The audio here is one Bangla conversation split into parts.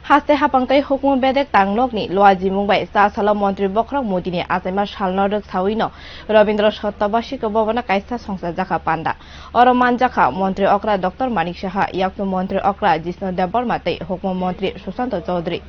হাস্তে হাপাংতাই হুকুম বেদেক তাংলকনি লোয়াজি মুম্বাই চাসালা মন্ত্রী বখরক মোদিনি আজাইমা সালনরক সাউইনো রবীন্দ্র সত্তাবাসিক ভবনা কাইসা সংসার জাখা পান্ডা অরমান জাখা মন্ত্রী অকরা ডক্টর মানিক সাহা ইয়াকনু মন্ত্রী অকরা জিষ্ণু দেববর্মাতে হুকুম মন্ত্রী সুশান্ত চৌধুরী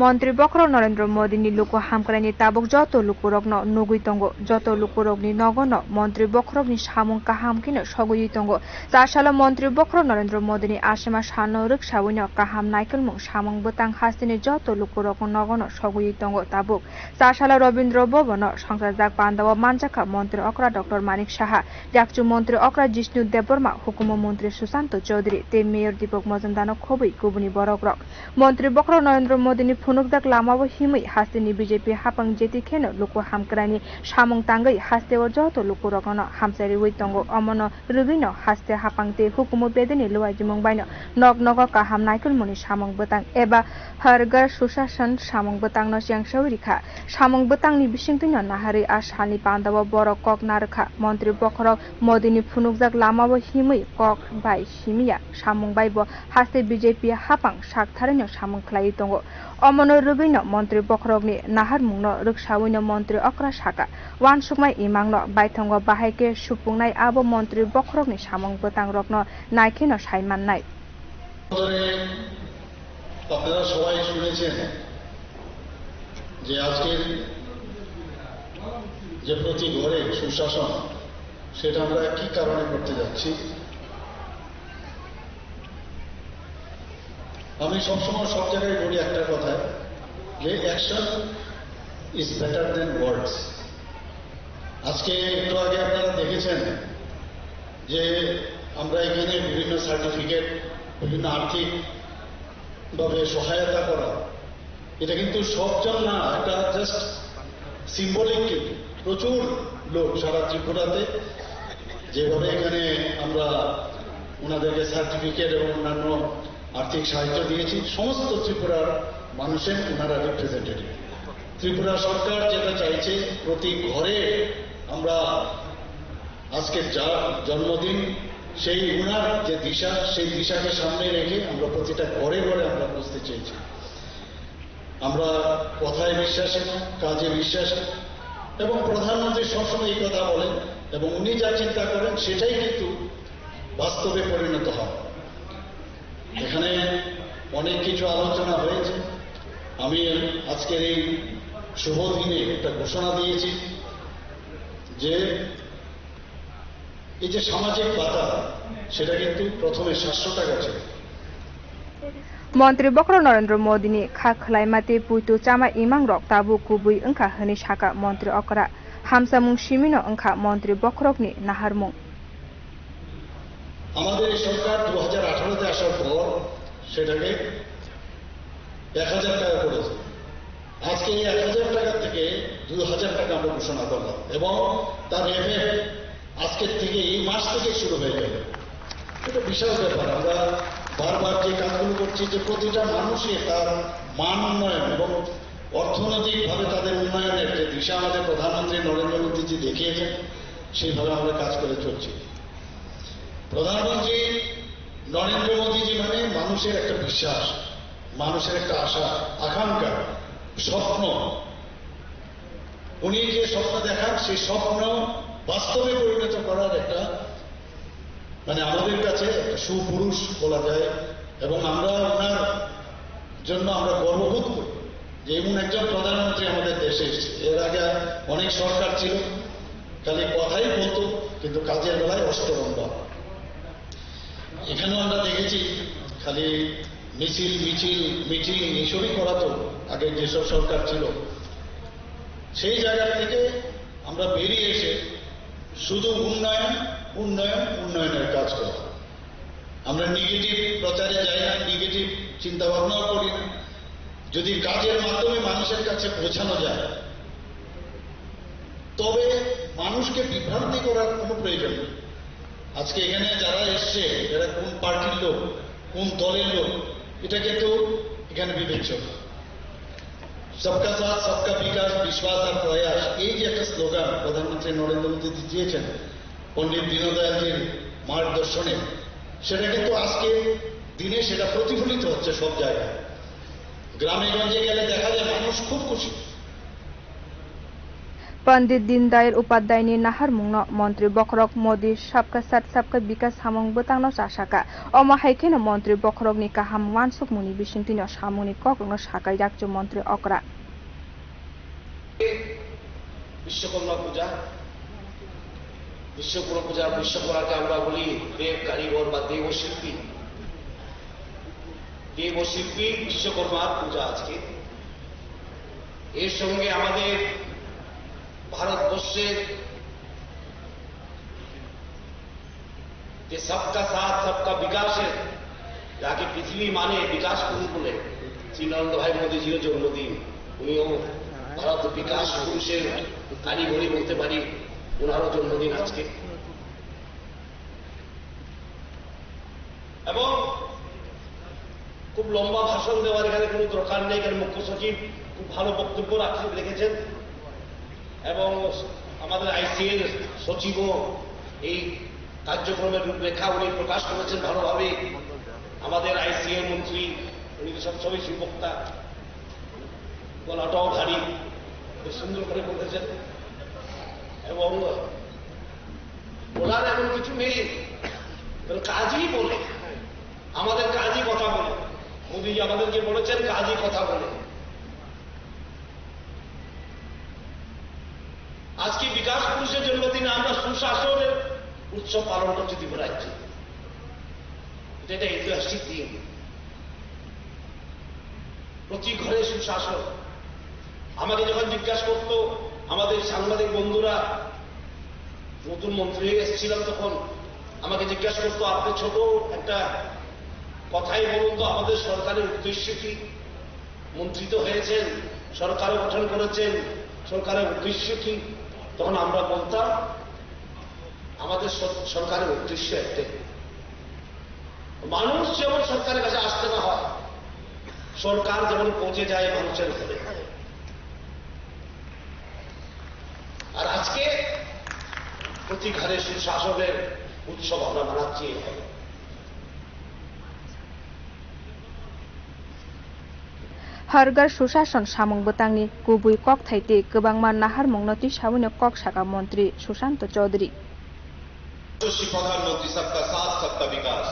মন্ত্রী বখরক নরেন্দ্র মোদীনি লুকু হামক্রাইনি তাবুক যত লুকুরগ্ন নগুই তঙ্গো যত লুকুরগ্নি নগন মন্ত্রী বখরকনি সামুং কাহামকিনো সগুই তঙ্গো চাসালা মন্ত্রী বখরক নরেন্দ্র মোদীনি আসামা সানো রুকসাউইনো কাহাম নাইকেলমুং সামুং বতাং হাসিনি যত লুকুরগ্ন নগন সগুই তঙ্গো তাবুক চাসালা রবীন্দ্র ভবন সংসার জাক পান্দাও মানজাখা মন্ত্রী অকরা ডক্টর মানিক সাহা ইয়াকচু মন্ত্রী অকরা জিষ্ণু দেববর্মা হুকুম মন্ত্রী সুশান্ত চৌধুরী তে মেয়র দীপক মজুমদানো খবই কুবুনি বরকরক মন্ত্রী বখরক নরেন্দ্র মোদীনি ফুনুকদাক লামাবো হিমই হাস্তেনি বিজেপি হাপাং জেতি খেনো লুকু হামক্রানি সামুং তাঙ্গই হাস্তে ও যত লুকু রগন হামসারি উইতঙ্গ অমন রুবিনো হাস্তে হাপাংতে হুকুমু বেদেনি লুয়াজি মুম্বাইনো নগ নগ কাহাম নাইকুলমুনি সামুং বতাং এবা হরগার সুশাসন সামুং বতাং ন সিয়াং সৌরিখা সামুং বতাংনি বিসিংতুইনো নাহারি আসানি পান্দাব বড় কক নারখা মন্ত্রী বখরক মোদিনি ফুনুকদাক লামাবো হিমই কক বাই সিমিয়া সামুং বাইব হাস্তে বিজেপি হাপাং সাকথারিনো সামুং খ্লাই তঙ্গ অমন রুবিনো মন্ত্রী বখরকনি নাহার মুংনো রুকসাউইনো মন্ত্রী অকরা সাকা ওয়ান সুকমাই ইমাংনো বাইথঙ্গ বাহাইকে সুপুংনাই আবো মন্ত্রী বখরকনি সামং বতাং রত্ন নাইখিনো সাইমান নাই আপনারা সবাই শুনেছেন যে আজকের যে প্রতি ঘরে সুশাসন সেটা আমরা কি কারণে করতে যাচ্ছি। আমি সবসময় সব জায়গায় বলি একটা কথা যে অ্যাকশন ইজ বেটার দেন ওয়ার্ডস। আজকে একটু আগে আপনারা দেখেছেন যে আমরা এখানে বিভিন্ন সার্টিফিকেট বিভিন্ন আর্থিক ভাবে সহায়তা করা, এটা কিন্তু সবজন না, এটা জাস্ট সিম্বলিক। প্রচুর লোক সারা ত্রিপুরাতে যেভাবে এখানে আমরা ওনাদেরকে সার্টিফিকেট এবং অন্যান্য আর্থিক সাহায্য দিয়েছি, সমস্ত ত্রিপুরার মানুষের ওনারা রিপ্রেজেন্টেটিভ। ত্রিপুরা সরকার যেটা চাইছে প্রতি ঘরে আমরা আজকে যার জন্মদিন সেই ওনার যে দিশা, সেই দিশাকে সামনে রেখে আমরা প্রতিটা ঘরে ঘরে আমরা বুঝতে চেয়েছি। আমরা কথায় বিশ্বাসী না, কাজে বিশ্বাসী, এবং প্রধানমন্ত্রী সবসময় এই কথা বলেন এবং উনি যা চিন্তা করেন সেটাই কিন্তু বাস্তবে পরিণত হয়। এখানে অনেক কিছু আলোচনা হয়েছে। আমি আজকের এই শুভ দিনে একটা ঘোষণা দিয়েছি যে এই যে সামাজিক ভাতা সেটা কিন্তু প্রথমে 700 টাকা ছিল। মন্ত্রী বখরক নরেন্দ্র মোদীনি খাখলাইমাতে পুইতু চামা ইমাং রক তাবু কুবুই ওংখা হনি সাকা মন্ত্রী অকরা হামসামুং সিমিনো ওংখা মন্ত্রী বখরকনি নাহারমুং। আমাদের এই সরকার 2018-তে আসার পর সেটাকে 1000 টাকা করেছে। আজকে এই 1000 টাকা থেকে 2000 টাকা আমরা ঘোষণা করলাম এবং তার এফেক্ট আজকের থেকে এই মাস থেকে শুরু হয়ে যাবে। এটা বিশাল ব্যাপার। আমরা বারবার যে কাজগুলো করছি যে প্রতিটা মানুষই তার মান উন্নয়ন এবং অর্থনৈতিকভাবে তাদের উন্নয়নের যে দিশা আমাদের প্রধানমন্ত্রী নরেন্দ্র মোদীজি দেখিয়েছেন সেইভাবে আমরা কাজ করে চলছি। প্রধানমন্ত্রী নরেন্দ্র মোদীজি মানে মানুষের একটা বিশ্বাস, মানুষের একটা আশা, আকাঙ্ক্ষা, স্বপ্ন। উনি যে স্বপ্ন দেখান সেই স্বপ্ন বাস্তবে পরিণত করার একটা মানে আমাদের কাছে একটা সুপুরুষ বলা যায় এবং আমরা ওনার জন্য আমরা গর্ববোধ করি যে এমন একজন প্রধানমন্ত্রী আমাদের দেশে এসেছে। এর আগে অনেক সরকার ছিল, খালি কথাই বলতো কিন্তু কাজের বেলায় অষ্টরম্ভা। এখানেও আমরা দেখেছি খালি মিছিল মিছিল মিটিং এইসবই করাতো আগে যেসব সরকার ছিল। সেই জায়গা থেকে আমরা বেরিয়ে এসে শুধু উন্নয়ন উন্নয়ন উন্নয়নের কাজ করা। আমরা নেগেটিভ প্রচারে যাই না, নেগেটিভ চিন্তা ভাবনাও করি না। যদি কাজের মাধ্যমে মানুষের কাছে পৌঁছানো যায় তবে মানুষকে বিভ্রান্তি করার কোনো প্রয়োজন নেই। আজকে এখানে যারা এসছে এরা কোন পার্টির লোক, কোন দলের লোক, এটা কিন্তু এখানে বিবেচ্য না। সবকা সাথ সবকা বিকাশ বিশ্বাস আর প্রয়াস, এই যে একটা স্লোগান প্রধানমন্ত্রী নরেন্দ্র মোদী পণ্ডিত দীনদয়ালজির মার্গদর্শনে, সেটা কিন্তু আজকে দিনে সেটা প্রতিফলিত হচ্ছে সব জায়গায়। গ্রামে গঞ্জে গেলে দেখা যায় মানুষ খুব খুশি। पण्डित दीनदयाल उपाध्यायनि नाहारमुंनो मन्त्री बखरक मोदी सबका साथ सबका विकास हामुं बोतांनो चासाका अमा हाइखेनो मन्त्री बखरकनि काहाम वानसुक मुनि बिसिंतिनो सामुनि ककनो साकाय राखजो मन्त्री अकरा বিশ্বকর্মা পূজা বিশ্বকর্মাকে আমরা বলি দেব কারিগর বা দেবশিল্পী বিশ্বকর্মার পূজা আজকে। এর সঙ্গে আমাদের ভারতবর্ষের যে সবকা সাথ সবকা বিকাশের যাকে পৃথিবী মানে বিকাশ পুরুষ বলে শ্রী নরেন্দ্র ভাই মোদীজির জন্মদিন। উনিও ভারত বিকাশ পুরুষের কারিগরি বলতে পারি, ওনারও জন্মদিন আজকে। এবং খুব লম্বা ভাষণ দেওয়ার এখানে কোনো দরকার নেই, কারণ মুখ্য সচিব খুব ভালো বক্তব্য রেখেছেন এবং আমাদের আইসিএর সচিবও এই কার্যক্রমের রূপরেখা উনি প্রকাশ করেছেন ভালোভাবে। আমাদের আইসিএর মন্ত্রী উনি সবসময় সুবক্তা, গলাটাও ভারী, খুব সুন্দর করে বলেছেন এবং বলার এমন কিছু নেই, কাজই বলে, আমাদের কাজই কথা বলে। মোদীজি আমাদেরকে বলেছেন কাজই কথা বলে। আজকে বিকাশ পুরুষের জন্মদিনে আমরা সুশাসনের উৎসব পালন করছি ত্রিপুরা রাজ্যে। এটা ঐতিহাসিক দিন। প্রতি ঘরে সুশাসন। আমাকে যখন জিজ্ঞাসা করতো আমাদের সাংবাদিক বন্ধুরা, নতুন মন্ত্রী হয়ে এসেছিলাম তখন আমাকে জিজ্ঞাসা করতো আপনি ছোট একটা কথাই বলুন তো আমাদের সরকারের উদ্দেশ্য কি? মন্ত্রী তো হয়েছেন, সরকারও গঠন করেছেন, সরকারের উদ্দেশ্য কি? তখন আমরা বলতাম আমাদের সরকারের উদ্দেশ্য একটাই, মানুষ যেমন সরকারের কাছে আসতে না হয়, সরকার যেমন পৌঁছে যায় মানুষের ঘরে। আর আজকে প্রতি ঘরে সুশাসনের উৎসব আমরা মানাচ্ছি। हरगार सुशासन सामुं बोतांनि गुबै कक थाइते गोबांमा नाहारमुंनो तिसाउनो कक साका मन्त्री सुशांत चौधरी प्रधानमंत्री सबका साथ सबका विकास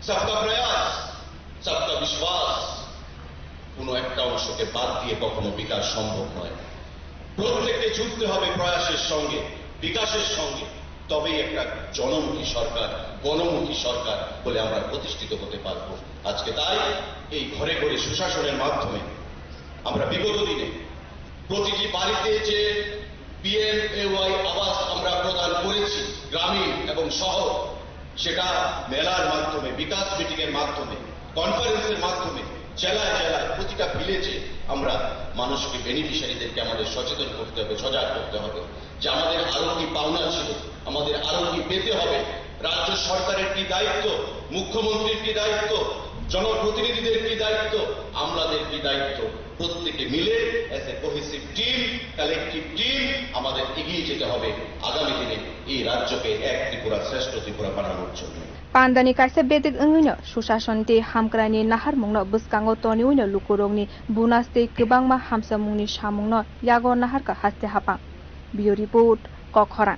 सबका प्रयास सबका विश्वास কোনো একটা অংশকে বাদ দিয়ে কখনো বিকাশ সম্ভব নয়। প্রত্যেককে যুক্ত হবে প্রয়াসের সঙ্গে, বিকাশের সঙ্গে, তবেই একটা জনমুখী সরকার, গণমুখী সরকার বলে আমরা প্রতিষ্ঠিত হতে পারব। আজকে তাই এই ঘরে ঘরে সুশাসনের মাধ্যমে আমরা বিগত দিনে প্রতিটি বাড়িতে যে পিএমএওয়াই আবাস আমরা প্রদান করেছি, গ্রামীণ এবং শহর, সেটা মেলার মাধ্যমে, বিকাশ মিটিং এর মাধ্যমে, কনফারেন্সের মাধ্যমে জেলায় জেলায় প্রতিটা ভিলেজে আমরা মানুষকে, বেনিফিশিয়ারিদেরকে আমাদের সচেতন করতে হবে, সজাগ করতে হবে যে আমাদের আরো কি পাওনা ছিল, আমাদের আরো কি পেতে হবে। রাজ্য সরকারের কি দায়িত্ব, মুখ্যমন্ত্রীর কি দায়িত্ব, জনপ্রতিনিধিদের কি দায়িত্ব, আমলাদের কি দায়িত্ব, প্রত্যেকে মিলে as a cohesive team, collective team আমাদের এগিয়ে যেতে হবে আগামী দিনে এই রাজ্যকে এক ত্রিপুরা, শ্রেষ্ঠ ত্রিপুরা বানানোর জন্য। पान्दानि काइसे बेदिक ओंगैनो सुशासनति हामक्रानि नाहारमुंनो बुस्कांगो तनि उइनो लुकुरंनि बुनास्ते गोबांमा हामसामुंनि सामुंनो यागो नाहारका हास्ते हापां। बियो रिपोर्ट कखरा।